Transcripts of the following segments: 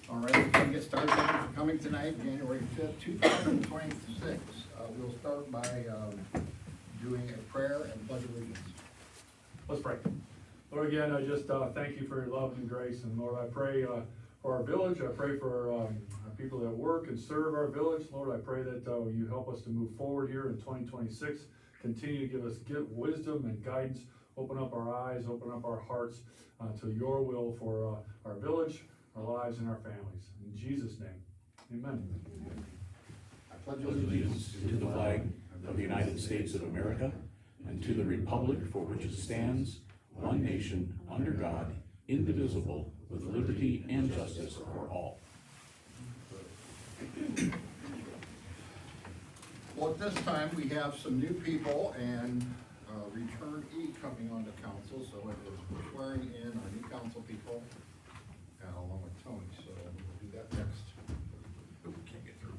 All right, we're going to get started. Coming tonight, January 5th, 2026. We'll start by doing a prayer and pledge allegiance. Let's pray. Lord, again, I just thank you for your love and grace. And Lord, I pray for our village. I pray for people that work and serve our village. Lord, I pray that you help us to move forward here in 2026. Continue to give us wisdom and guidance. Open up our eyes, open up our hearts to your will for our village, our lives, and our families. In Jesus' name, amen. I pledge Allegiance to the flag of the United States of America and to the republic for which it stands, one nation, under God, indivisible, with liberty and justice for all. Well, at this time, we have some new people and return E coming onto council, so it is swearing in our new council people, along with Tony, so we'll do that next. Oop, can't get through.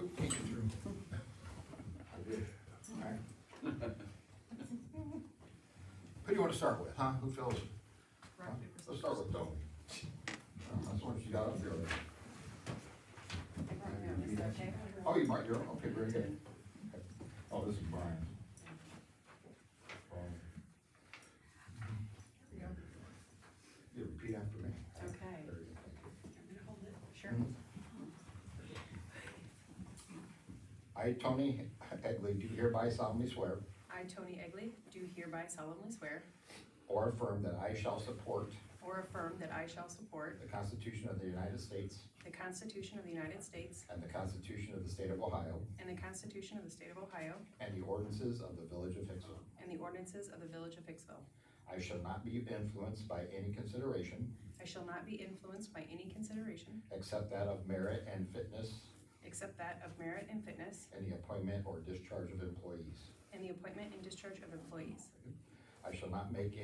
Oop, can't get through. I did. All right. Who do you want to start with, huh? Who feels? Huh? Let's start with Tony. That's what she got up there. Oh, you might, you're, okay, very good. Oh, this is Brian. You repeat after me. Okay. Very good. Sure. I, Tony Egley, do hereby solemnly swear I, Tony Egley, do hereby solemnly swear or affirm that I shall support or affirm that I shall support the Constitution of the United States the Constitution of the United States and the Constitution of the State of Ohio and the Constitution of the State of Ohio and the ordinances of the Village of Hicksville. and the ordinances of the Village of Hicksville. I shall not be influenced by any consideration I shall not be influenced by any consideration except that of merit and fitness except that of merit and fitness in the appointment or discharge of employees. and the appointment and discharge of employees. I shall not make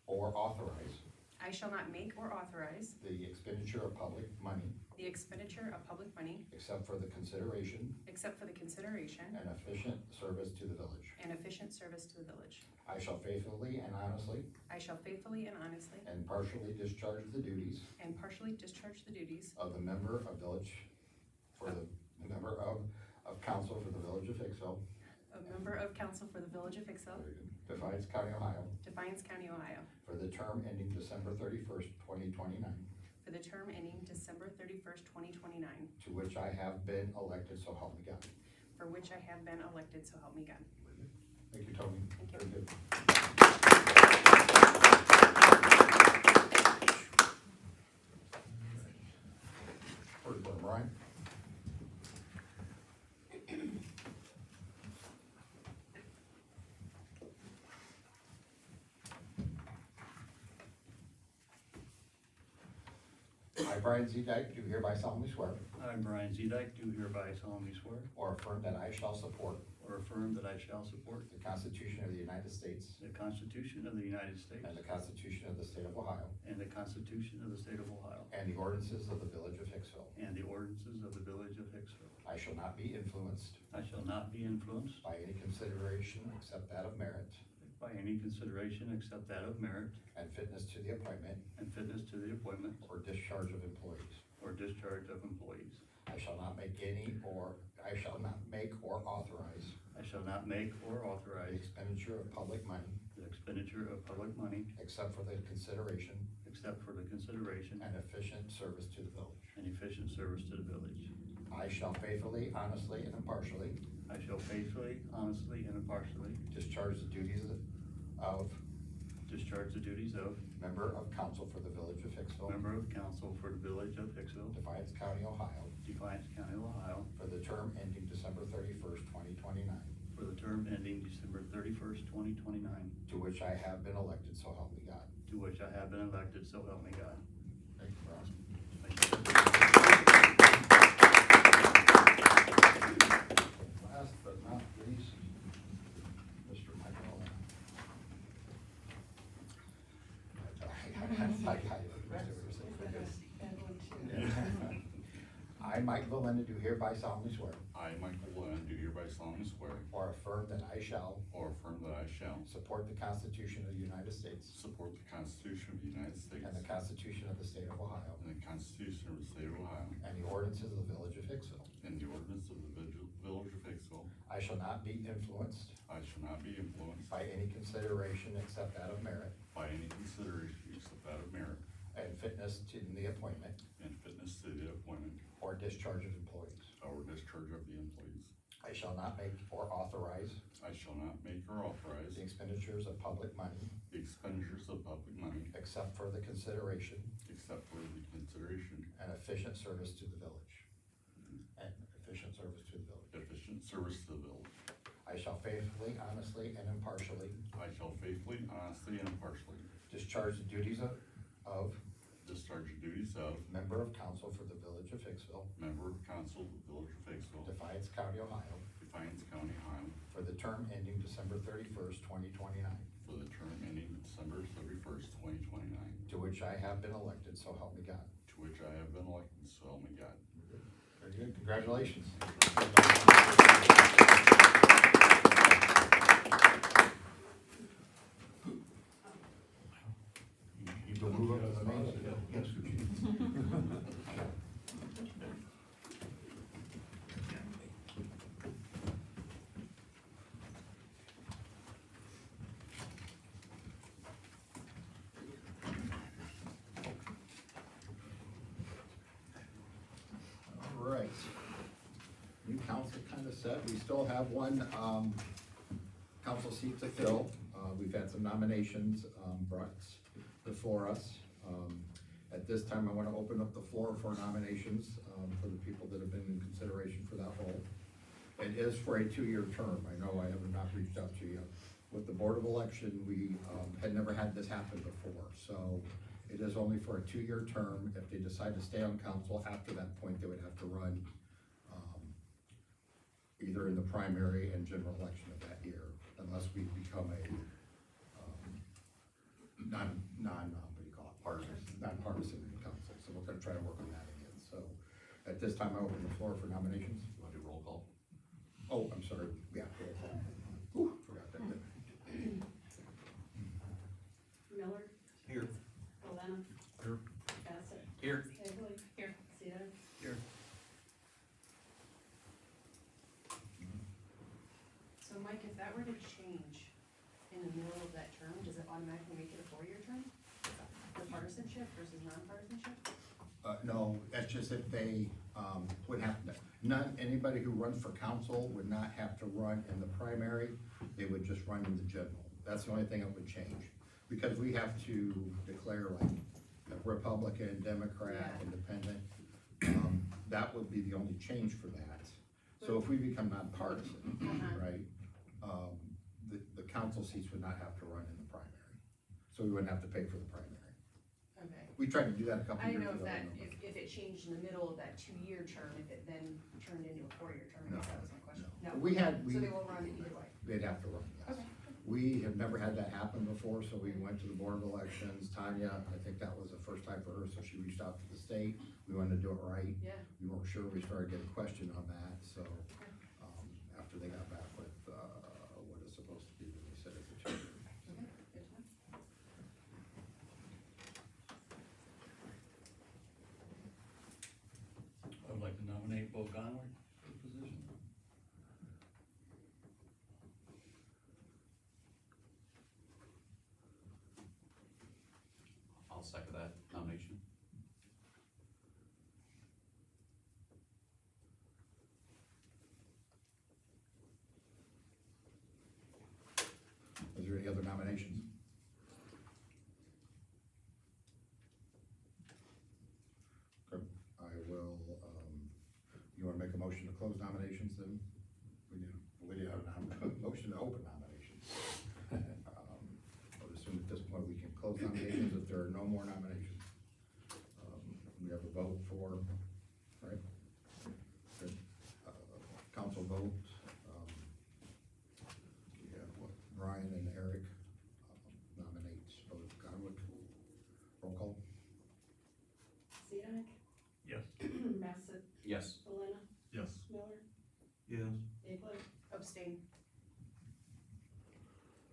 or authorize I shall not make or authorize the expenditure of public money the expenditure of public money except for the consideration except for the consideration and efficient service to the village. and efficient service to the village. I shall faithfully and honestly I shall faithfully and honestly and partially discharge the duties and partially discharge the duties of the member of council for the Village of Hicksville, a member of council for the Village of Hicksville, Defiance County, Ohio, Defiance County, Ohio, for the term ending December 31st, 2029, for the term ending December 31st, 2029, to which I have been elected, so help me God. for which I have been elected, so help me God. Thank you, Tony. Thank you. Very good. First one, Brian. I, Brian Z. Dyke, do hereby solemnly swear I, Brian Z. Dyke, do hereby solemnly swear or affirm that I shall support or affirm that I shall support the Constitution of the United States the Constitution of the United States and the Constitution of the State of Ohio and the Constitution of the State of Ohio and the ordinances of the Village of Hicksville. and the ordinances of the Village of Hicksville. I shall not be influenced I shall not be influenced by any consideration except that of merit by any consideration except that of merit and fitness to the appointment and fitness to the appointment or discharge of employees. or discharge of employees. I shall not make or authorize I shall not make or the authorize expenditure of public money the expenditure of public money except for the consideration except for the consideration and efficient service to the village. and efficient service to the village. I shall faithfully, honestly, and impartially I shall faithfully, honestly, and impartially discharge the duties of discharge the duties of member of council for the Village of Hicksville, member of council for the Village of Hicksville, Defiance County, Ohio, Defiance County, Ohio, for the term ending December 31st, 2029, for the term ending December 31st, 2029, to which I have been elected, so help me God. to which I have been elected, so help me God. Thank you, Ross. Thank you. Last but not least, Mr. Michael. I, Mike Belinda, do hereby solemnly swear I, Michael Lynn, do hereby solemnly swear, or affirm that I shall or affirm that I shall support the Constitution of the United States support the Constitution of the United States and the Constitution of the State of Ohio and the Constitution of the State of Ohio and the ordinances of the Village of Hicksville. and the ordinance of the Village of Hicksville. I shall not be influenced I shall not be influenced by any consideration except that of merit by any consideration except that of merit and fitness to the appointment and fitness to the appointment or discharge of employees. or discharge of the employees. I shall not make or authorize I shall not make or authorize the expenditures of public money the expenditures of public money except for the consideration except for the consideration and efficient service to the village. And efficient service to the village. efficient service to the village. I shall faithfully, honestly, and impartially I shall faithfully, honestly, and impartially discharge the duties of discharge the duties of member of council for the Village of Hicksville, member of council of the Village of Hicksville, Defiance County, Ohio, Defiance County, Ohio, for the term ending December 31st, 2029, for the term ending December 31st, 2029, to which I have been elected, so help me God. to which I have been elected, so help me God. Very good, congratulations. You can move up to the main. All right. New council kind of set, we still have one, council seat to fill. We've had some nominations, brought before us. At this time, I want to open up the floor for nominations, for the people that have been in consideration for that role. It is for a 2-year term. I know I have not reached out to you. With the Board of Election, we, had never had this happen before, so it is only for a 2-year term. If they decide to stay on council after that point, they would have to run, either in the primary and general election of that year, unless we become a, what do you call it? Nonpartisan council, so we're gonna try to work on that again, so. At this time, I open the floor for nominations. You want to do roll call? Oh, I'm sorry, yeah, roll call. Ooh, forgot that. Miller, Here. Belinda. Here. Bassett. Here. Hagley. Here. Zeta. Here. So Mike, if that were to change in the middle of that term, does it automatically make it a 4-year term? For partisanship versus non-partisanship? No, that's just if they, would have, anybody who runs for council would not have to run in the primary, they would just run in the general. That's the only thing that would change, because we have to declare like Republican, Democrat, Yeah. Independent. That would be the only change for that. So if we become nonpartisan, right, the council seats would not have to run in the primary. So we wouldn't have to pay for the primary. Okay. We tried to do that a couple I years didn't ago. know if it changed in the middle of that 2-year term, if it then turned into a 4-year term, I guess that was my question. No. We had, So they will run either way. they'd have to run, yes. Okay. We have never had that happen before, so we went to the Board of Elections. Tanya, I think that was the first time for her, so she reached out to the state. We wanted to do it right. Yeah. We weren't sure, we started getting questioned on that, so, after they got back with, what it's supposed to be, they said it's a change. Okay, good to know. I would like to nominate Bo Gonward for the position. I'll second that nomination. Is there any other nominations? Okay, I will, you wanna make a motion to close nominations then? We did have a motion to open nominations. I would assume at this point we can close nominations if there are no more nominations. We have a vote for, right? Good. Council vote, Brian and Eric nominates both Godwin. Roll call. Zedek, Yes. Bassett, Yes. Valena, Yes. Miller, Yes. Egley, Abstain.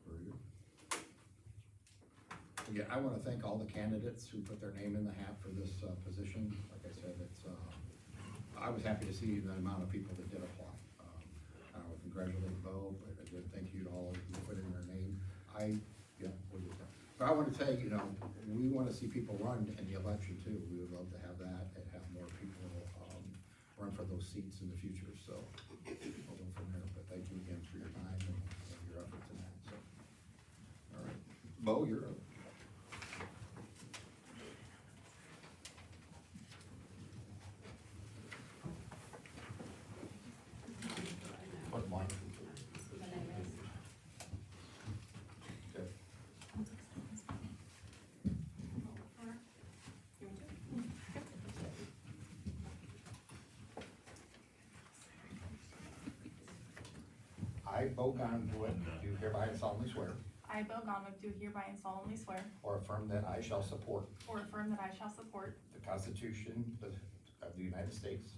Very good. Again, I want to thank all the candidates who put their name in the hat for this position. Like I said, it's, I was happy to see the amount of people that did apply. I would congratulate Bo, but again, thank you to all who put in their name. We'll get that. But I want to say, we want to see people run in the election too. We would love to have that and have more people, run for those seats in the future, so we'll go from there. But thank you again for your time and your efforts in that, so. All right, Bo, you're up. What line? Okay. I, Bo Gonwood, do hereby and solemnly swear I, Bo Gonwick, do hereby and solemnly swear, or affirm that I shall support or affirm that I shall support the Constitution of the United States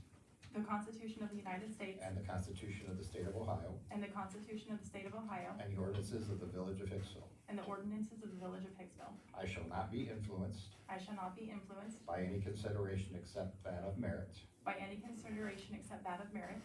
the Constitution of the United States and the Constitution of the State of Ohio and the Constitution of the State of Ohio and the ordinances of the Village of Hicksville. and the ordinances of the Village of Hicksville. I shall not be influenced I shall not be influenced by any consideration except that of merit by any consideration except that of merit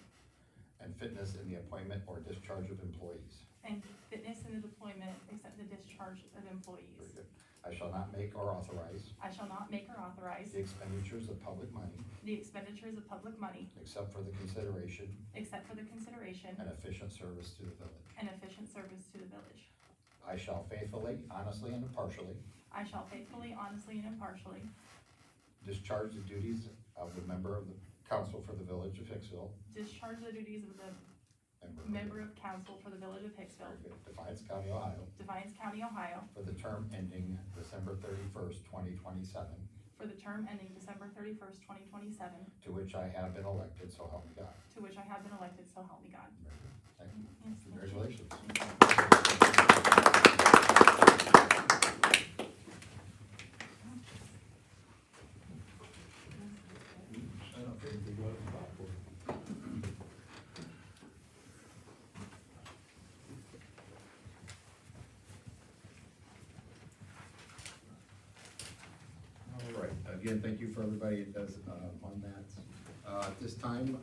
and fitness in the appointment or discharge of employees. and fitness in the deployment except the discharge of employees. Very good. I shall not make or authorize I shall not make or authorize the expenditures of public money the expenditures of public money except for the consideration except for the consideration and efficient service to the village. and efficient service to the village. I shall faithfully, honestly, and impartially I shall faithfully, honestly, and impartially discharge the duties of the member of the council for the Village of Hicksville. discharge the duties of the member of council for the Village of Hicksville, Very good. Defiance County, Ohio, Defiance County, Ohio, for the term ending December 31st, 2027, for the term ending December 31st, 2027, to which I have been elected, so help me God. to which I have been elected, so help me God. Very good. Thank you. Yes, thank you. Congratulations. All right, again, thank you for everybody that does on that. At this time,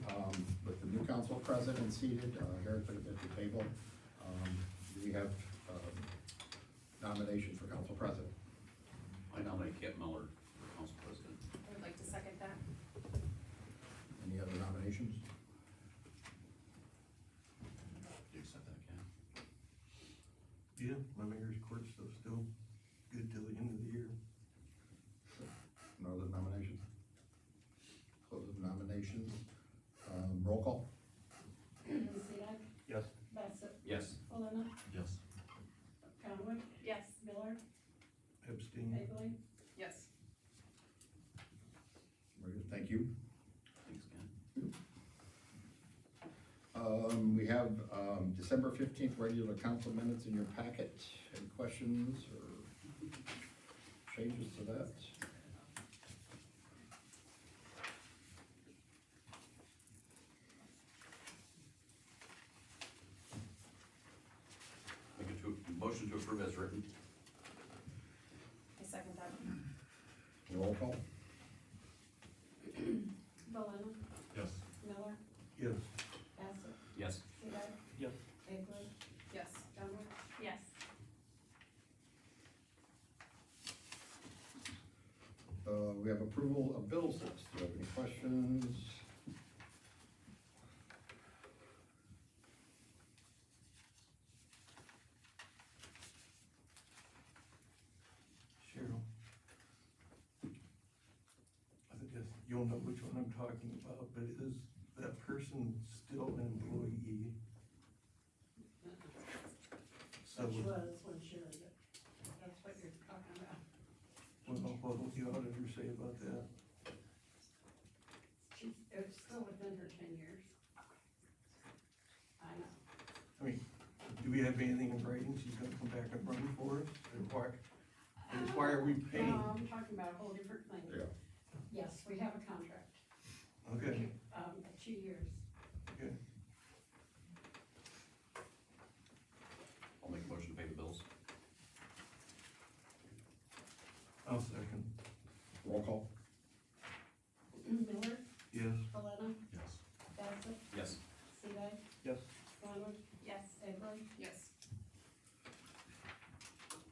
with the new council president seated here at the table, we have nomination for council president. I nominate Kent Miller for council president. I would like to second that. Any other nominations? Do you accept that, Ken? Yeah, my mayor's court stuff's still good till the end of the year. No other nominations? Close the nominations. Roll call? Zedek, Yes. Bassett, Yes. Valena, Yes. Gonwick, Yes. Miller, Abstain. Egley, Yes. Very good, thank you. Thanks, Ken. We have, December December 15th regular council minutes in your packet. Any questions or changes to that? Make it to, motion to approve as written. I second that. Roll call? Valena, Yes. Miller, Yes. Bassett, Yes. Sirdike, Yes. Egley, Yes. Conway. Yes. We have approval of bills list. Do you have any questions? Cheryl. I think that's, you'll know which one I'm talking about, but is that person still an employee? So, Which was when Shirley did. That's what you're talking about. well, what will the auditor say about that? It's still within her 10 years. I know. I mean, do we have anything in writing she's gonna come back and run for us? Or why are we paying? I'm talking about a whole different thing. Yeah. Yes, we have a contract, Okay, 2 years. okay. I'll make a motion to pay the bills. I'll second. Roll call? Miller, Yes. Valena, Yes. Bassett, Yes. Sirdike, Yes. Conway, Yes. Egley. Yes.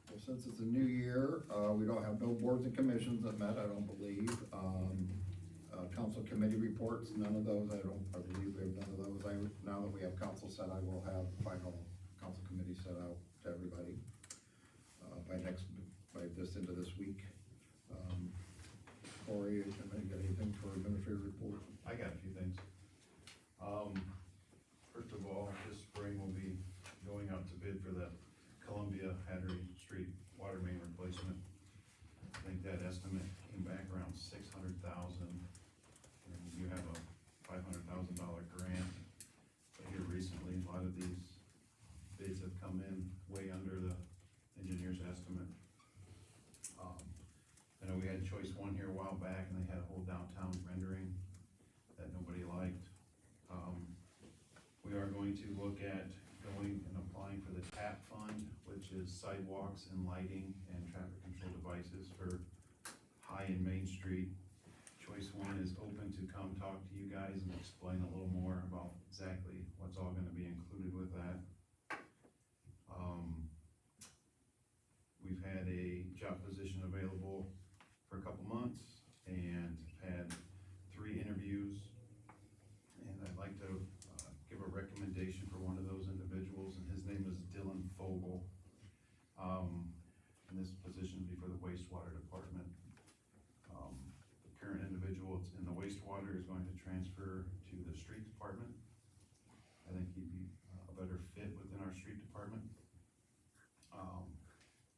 Well, since it's a new year, we don't have no boards and commissions that met, I don't believe. Council committee reports, none of those, I believe we have none of those. Now that we have council set, I will have the final council committee set out to everybody, by this end of this week. Corey, you got anything for administrative report? I got a few things. First of all, this spring we'll be going out to bid for the Columbia Hattery Street water main replacement. I think that estimate came back around 600,000, and you have a $500,000 grant. But here recently, a lot of these bids have come in way under the engineer's estimate. I know we had choice one here a while back, and they had a whole downtown rendering that nobody liked. We are going to look at going and applying for the TAP fund, which is sidewalks and lighting and traffic control devices for High and Main Street. Choice one is open to come talk to you guys and explain a little more about exactly what's all gonna be included with that. We've had a job position available for a couple months and had 3 interviews. And I'd like to give a recommendation for one of those individuals, and his name is Dylan Fogel. And this position would be for the wastewater department. The current individual that's in the wastewater is going to transfer to the street department. I think he'd be a better fit within our street department.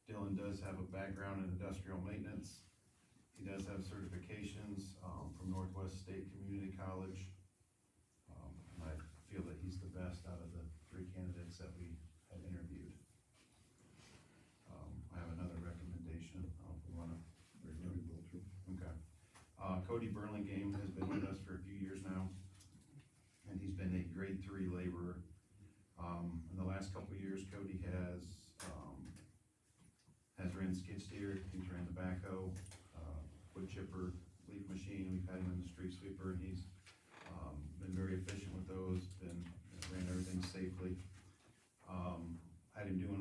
Dylan does have a background in industrial maintenance. He does have certifications from Northwest State Community College. And I feel that he's the best out of the 3 candidates that we had interviewed. I have another recommendation, if we wanna review. Okay. Cody Burlingame has been with us for a few years now, and he's been a grade 3 laborer. In the last couple of years, Cody has ran skid steer, he's ran the backhoe, wood chipper, leaf machine, we've had him in the street sweeper, and he's been very efficient with those, ran everything safely. Had him doing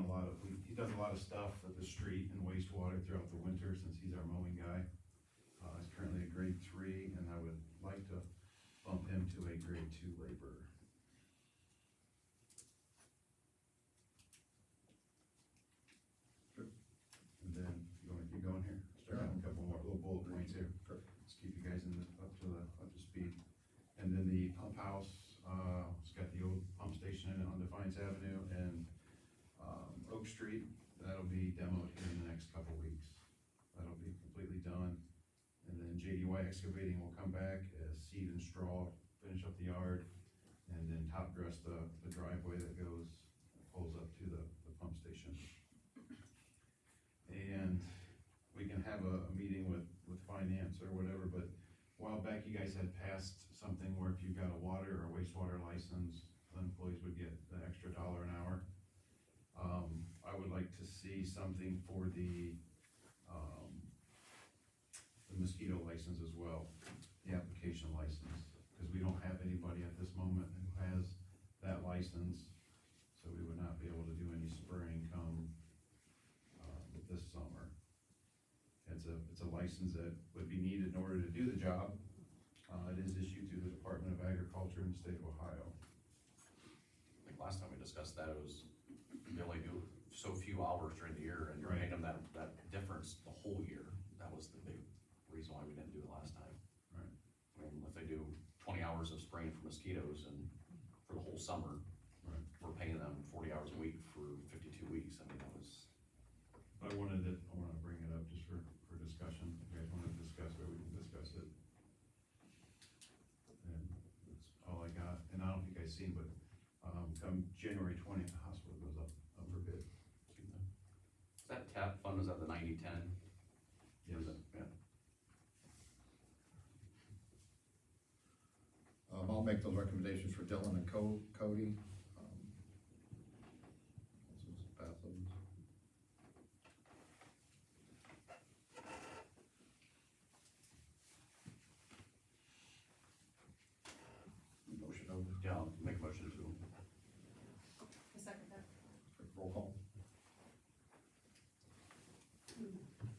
he does a lot of stuff at the street and wastewater throughout the winter since he's our mowing guy. He's currently a grade 3, and I would like to bump him to a grade 2 laborer. And then, you wanna keep going here? Start on a couple more little bullet points here. Let's keep you guys up to speed. And then the pump house, it's got the old pump station in it on Defiance Avenue and, Oak Street. That'll be demoed here in the next couple weeks. That'll be completely done. And then JDY Excavating will come back as seed and straw, finish up the yard, and then top dress the driveway that goes pulls up to the pump station. And we can have a meeting with finance or whatever, but a while back, you guys had passed something where if you got a water or wastewater license, the employees would get the extra $1 an hour. I would like to see something for the mosquito license as well, the application license, because we don't have anybody at this moment who has that license, so we would not be able to do any spraying come this summer. It's a license that would be needed in order to do the job. It is issued through the Department of Agriculture in the state of Ohio. I think last time we discussed that, it was, they only do so few hours during the year, and you're Right. paying them that difference the whole year. That was the big reason why we didn't do it last time. Right. I mean, if they do 20 hours of spraying for mosquitoes and for the whole summer, Right. we're paying them 40 hours a week for 52 weeks. I mean, that was, But I wanted to bring it up just for discussion. If you guys wanna discuss it, we can discuss it. And that's all I got. And I don't think I've seen, but, come January 20th, the hospital goes up for bid. is that TAP fund, is that the 90-10? Yes. Yeah. I'll make those recommendations for Dylan and Cody. This is Bethlehem. Motion over, Yeah, I'll make a motion to, A second that. roll call.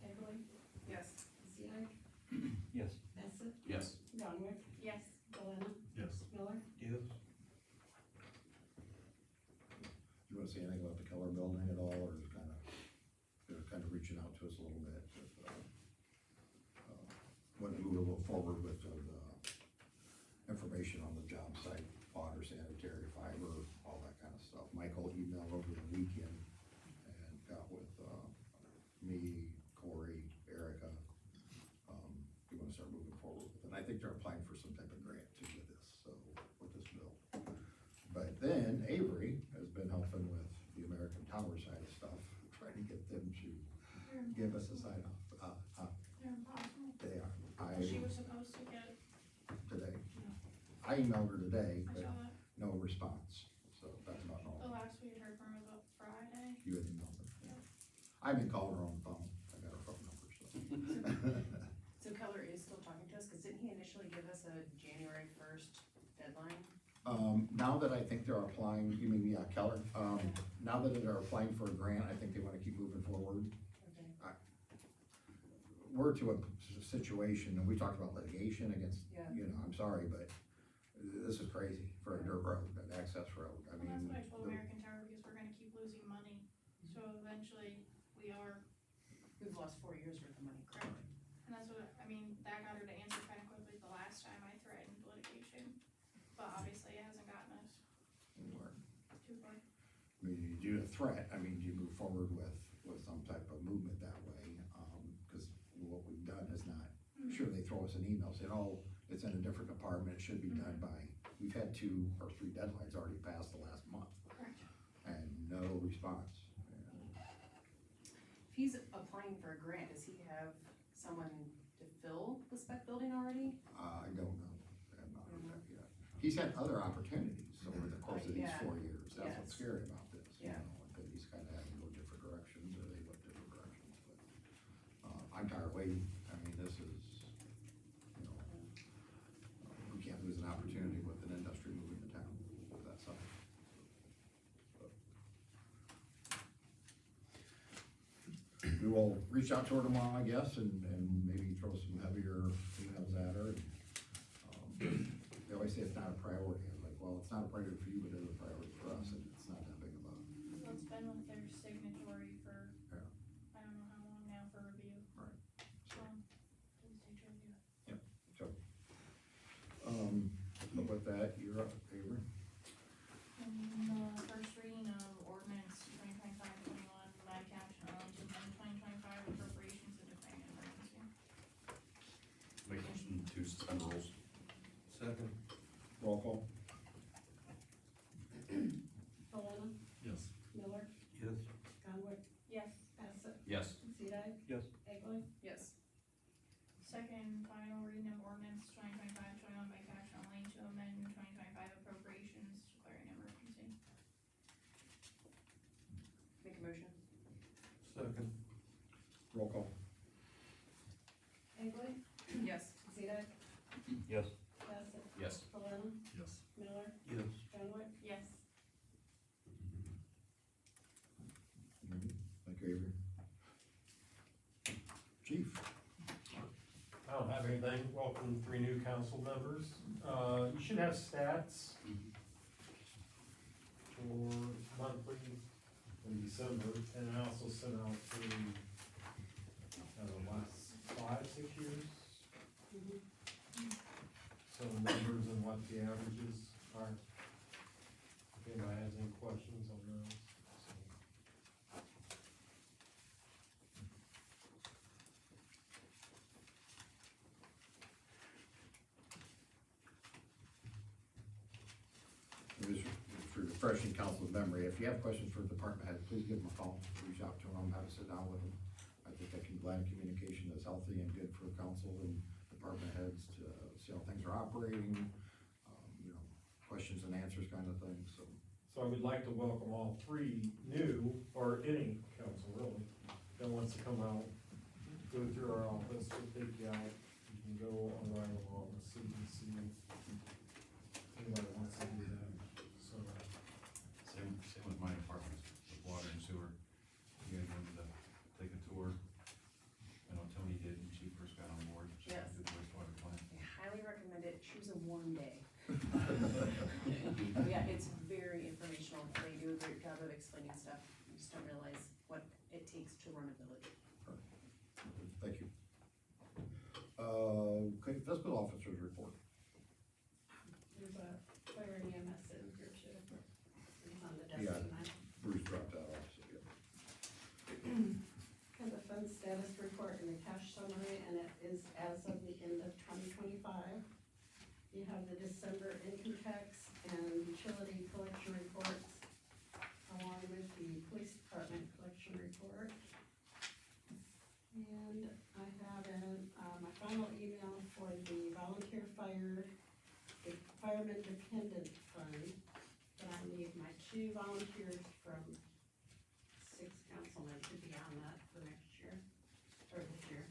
Egley, Yes. Zidek, Yes. Bassett, yes. Donwick, Yes. Galena, Yes. Miller. Yes. Do you wanna say anything about the Keller building at all, or just they're kind of reaching out to us a little bit with, when we move a little forward with the information on the job site, water, sanitary, fiber, all that kind of stuff. Michael emailed over the weekend and got with, me, Corey, Erica. We wanna start moving forward with it. And I think they're applying for some type of grant to do this, so, with this bill. But then Avery has been helping with the American Tower side of stuff, trying to get them to give us a sign off. They're impossible. They are, She was supposed to get, today. I emailed her today, I but saw that, no response, so that's about the normal. last we heard from her was about Friday. You had emailed her. I've been calling her on the phone, I got her phone number, so. So Keller is still talking to us, cause didn't he initially give us a January 1st deadline? Now that I think they're applying, you mean, yeah, Keller, now that they're applying for a grant, I think they wanna keep moving forward. Okay. We're to a situation, and we talked about litigation against, Yeah. you know, I'm sorry, but this is crazy for a dirt road, an access road, I Well, that's mean. what I told the- American Tower, because we're gonna keep losing money, so eventually we are, We've lost 4 years worth of money. correct. And that's what, I mean, that got her to answer kind of quickly the last time I threatened litigation, but obviously it hasn't gotten us anywhere. too far. I mean, you do a threat, I mean, do you move forward with some type of movement that way? Cause what we've done is not, sure, they throw us an email saying, oh, it's in a different department, it should be done by, we've had 2 or 3 deadlines already passed the last month, Correct. and no response. And If he's applying for a grant, does he have someone to fill the spec building already? I don't know, I have not heard that yet. He's had other opportunities over the course of these Yeah. 4 years, that's what's Yes. scary about this, you Yeah. know, that he's kinda having to go different directions, or they went different directions, but, I'm tired of waiting, I mean, this is, you know, we can't lose an opportunity with an industry moving to town, that's something. We will reach out to her tomorrow, I guess, and maybe throw some heavier emails at her, and, they always say it's not a priority, I was like, well, it's not a priority for you, but it is a priority for us, and it's not that big of a, So it's been with their signatory for, Yeah. I don't know how long now for review. Right. So, doesn't take to review it. so. But with that, you're up, Avery. And the first reading of ordinance 2025-21, land caption on to amend 2025 appropriations and declaring an emergency. Make a motion to suspend the rules. Second. Roll call. Galena, Yes. and final reading of ordinance 2025-21 by caption only to amend 2025 appropriations, declaring an emergency. Make a motion. Second. Roll call. Egley, Yes. Zedek, Yes. Bassett, Yes. Paletta, Yes. Miller, Yes. Dunaway, Yes. Thank you, Avery. Chief? I don't have anything. Welcome, 3 new council members. You should have stats for monthly in December, and I also sent out for the last 5-6 years. Some numbers and what the averages are. If anybody has any questions on those. So. Just for refreshing council's memory, if you have questions for the department head, please give them a call, reach out to them, have a sit down with them. I think that line of communication is healthy and good for council and department heads to see how things are operating, questions and answers kind of thing, so. So I would like to welcome all 3 new, or any council really, that wants to come out, go through our office, we'll take you out, you can go on right along, so you can see anybody wants to do that, so. Same with my departments, with water and sewer. You guys wanted to take a tour. I know Tony did when she first got on board. She Yes. did the wastewater plant. I highly recommend it. Choose a warm day. Yeah, it's very informational. They do a great job of explaining stuff. You just don't realize what it takes to run a village. Thank you. Okay, fiscal officers report. there's a fire and EMS in here too. It's on the desk Yeah. tonight. Bruce dropped that off, so yeah. Have the fund status report and the cash summary, and it is as of the end of 2025. You have the December income tax and utility collection reports, along with the police department collection report. And I have my final email for the volunteer fire, the fireman dependent fund, but I need my 2 volunteers from 6 councilmen to be on that for next year, or this year,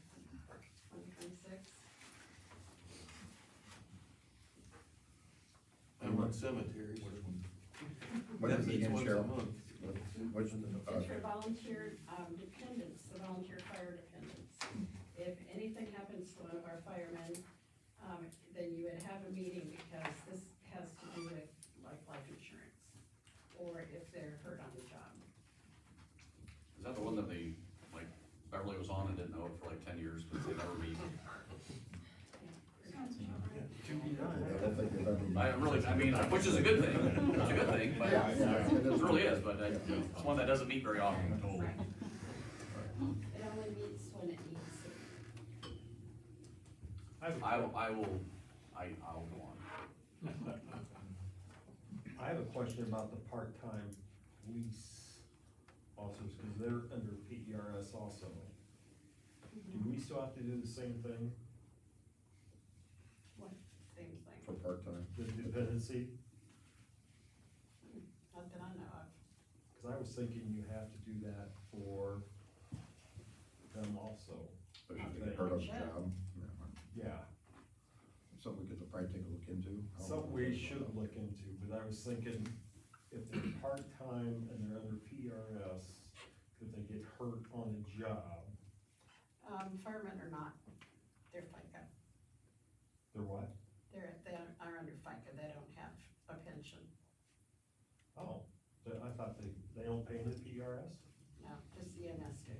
2026. I'm on cemeteries. What That is it meets again, once a Cheryl? month. What's, It's your volunteer, dependents, the volunteer fire dependents. If anything happens to one of our firemen, then you would have a meeting, because this has to do with like life insurance, or if they're hurt on the job. Is that the one that they, like, Beverly was on and didn't know it for like 10 years because they never meet? I don't think they've ever. I really, I mean, which is a good thing, it's a good thing, but Yeah, yeah, it is. it really is, but it's one that doesn't meet very often. Right. It only meets when it needs to. I'll go on. I have a question about the part-time police officers, because they're under PERS also. Do we still have to do the same thing, What, same thing, For part-time. the dependency? not that I know of. Cause I was thinking you have to do that for them also. They should get hurt on the job. Yeah, Something we could probably take a look into. I don't something know. we should look into, but I was thinking if they're part-time and they're under PRS, could they get hurt on the job? Firemen are not, they're FICA, They're what? they are under FICA, they don't have a pension, Oh, I thought they don't pay into PRS? no, just the EMS do.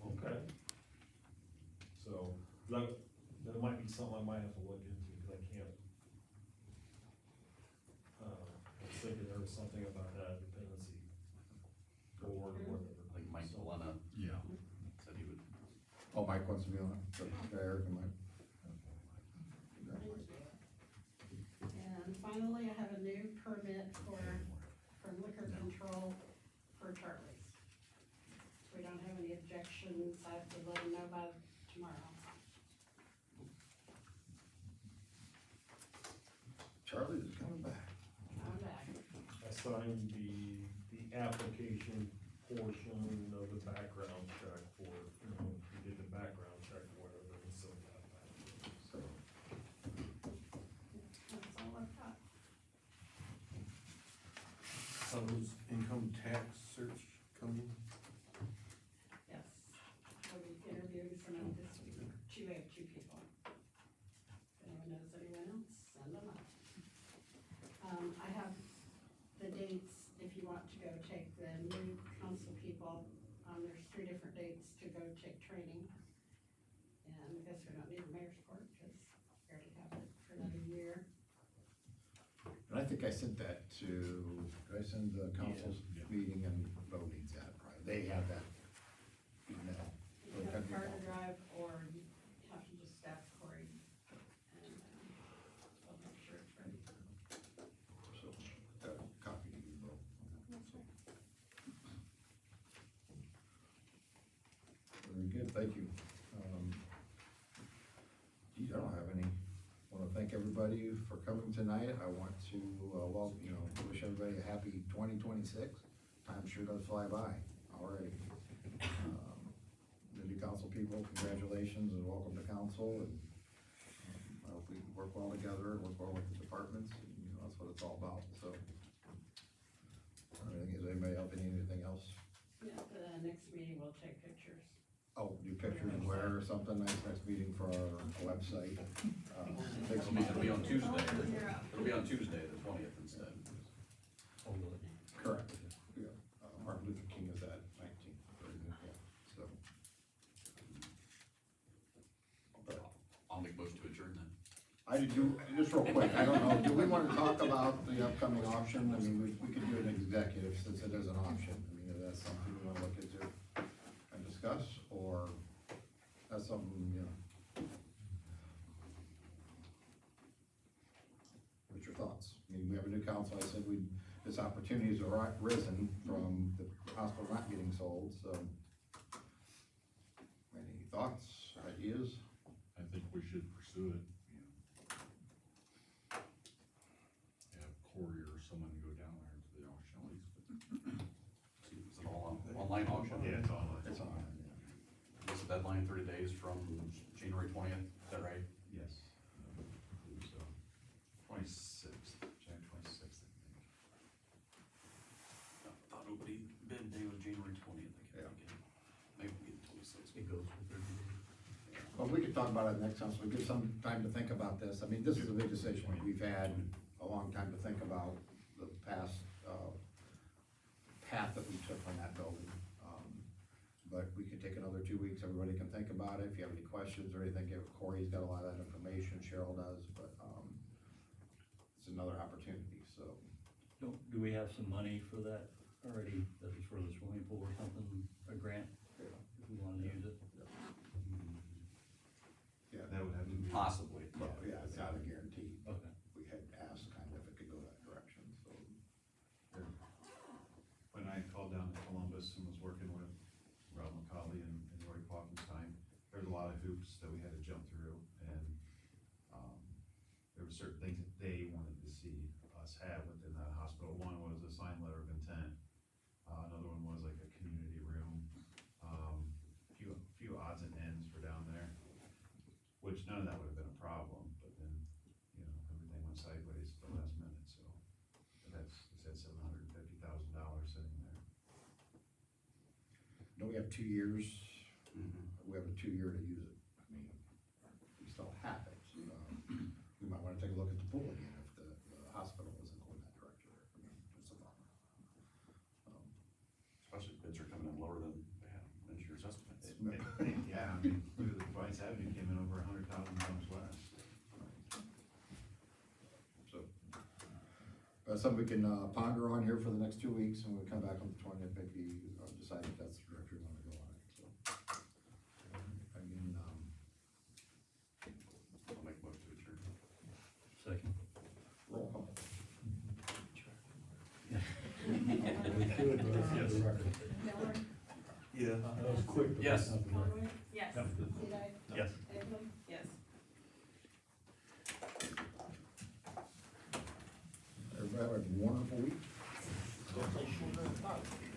Okay. So, that might be something I might have to look into, cause I can't. I was thinking there was something about that dependency board or whatever. I think Mike Delena Yeah. said he would. Oh, Mike wants to be on it, Eric and Mike. And finally, I have a new permit from liquor control for Charlie's. We don't have any objections, I have to let them know by tomorrow. time the application portion of the background check for, you know, if you did the background check or whatever, and so that. So, That's all I've got. How's income tax search coming? Yes. We'll be interviewing someone this week. We have two people. If anyone knows anyone else, send them up. I have the dates, if you want to go take the new council people, there's 3 different dates to go take training. And I guess we don't need the mayor's court, because we already have it for another year. and I think I sent that to, did I send the council's meeting and voting's at, right? They have that email. You have a car to drive, or you have to just staff Cory, and, I'll make sure it's ready. So, copy to you both. Very good, thank you. Geez, I don't have any, wanna thank everybody for coming tonight. I want to, well, you know, wish everybody a happy 2026. Time sure does fly by already. The new council people, congratulations and welcome to council, and I hope we can work well together, work well with the departments, and, you know, that's what it's all about, so. Does anybody have anything else? Yeah, the next meeting we'll take pictures. Oh, do pictures and wear or something, next meeting for our website. It'll be on Tuesday, it'll be on Tuesday, the 20th instead. Correct, yeah, Martin Luther King is at 19th, yeah, so. But I'll make most to adjourn then. I do, just real quick, I don't know, do we wanna talk about the upcoming auction? I mean, we could do an executive since it is an auction. I mean, if that's something we wanna look into and discuss, or that's something, you know. What's your thoughts? I mean, we have a new council, I said this opportunity's arisen from the hospital not getting sold, so. Any thoughts, ideas? I think we should pursue it, have Corey or someone go down there to the auction at least. Is it all online auction? Yeah, it's online. It's on, yeah. What's the deadline, 30 days from January 20th, is that right? Yes. I believe so. 26th, January 26th, I think. I thought nobody bid day was January 20th, I Yeah. kept thinking. Maybe we get 26th. It goes for 30 days. Well, we could talk about it next time, so we give some time to think about this. I mean, this is a big decision. We've had a long time to think about the past, path that we took on that building. But we could take another 2 weeks, everybody can think about it. If you have any questions or anything, Corey's got a lot of that information, Cheryl does, but, it's another opportunity, so. Do we have some money for that already, that was for the swimming pool or something, a grant, if we wanted to use it? Yeah, That would have to be. Possibly. well, yeah, it's not a guarantee. Okay. We had asked kind of if it could go that direction, so. When I called down to Columbus and was working with Rob McCauley and Roy Quaffenstein, there's a lot of hoops that we had to jump through, and, there were certain things that they wanted to see us have within that hospital. One was a signed letter of intent, another one was like a community room, few odds and ends for down there, which none of that would have been a problem, but then, you know, everything went sideways at the last minute, so. But that's, it said $750,000 sitting there. No, we have 2 years, Mhm. we have a 2-year to use it. I mean, we still have it. We might wanna take a look at the pool again if the hospital isn't going that direction. I mean, it's a bummer. Especially if bids are coming in lower than they had engineer's estimates. Yeah, I mean, look at the Vice Avenue came in over $100,000 less. So, but something we can ponder on here for the next 2 weeks, and we'll come back on the 20th, maybe decide if that's the direction we wanna go on it, so. Again, I'll make a motion to adjourn. Second. roll call. Miller, Yeah. That was quick. but Yes. nothing. Conway, Yes. Edi, Yes. Egley, Yes. Everybody have a wonderful week.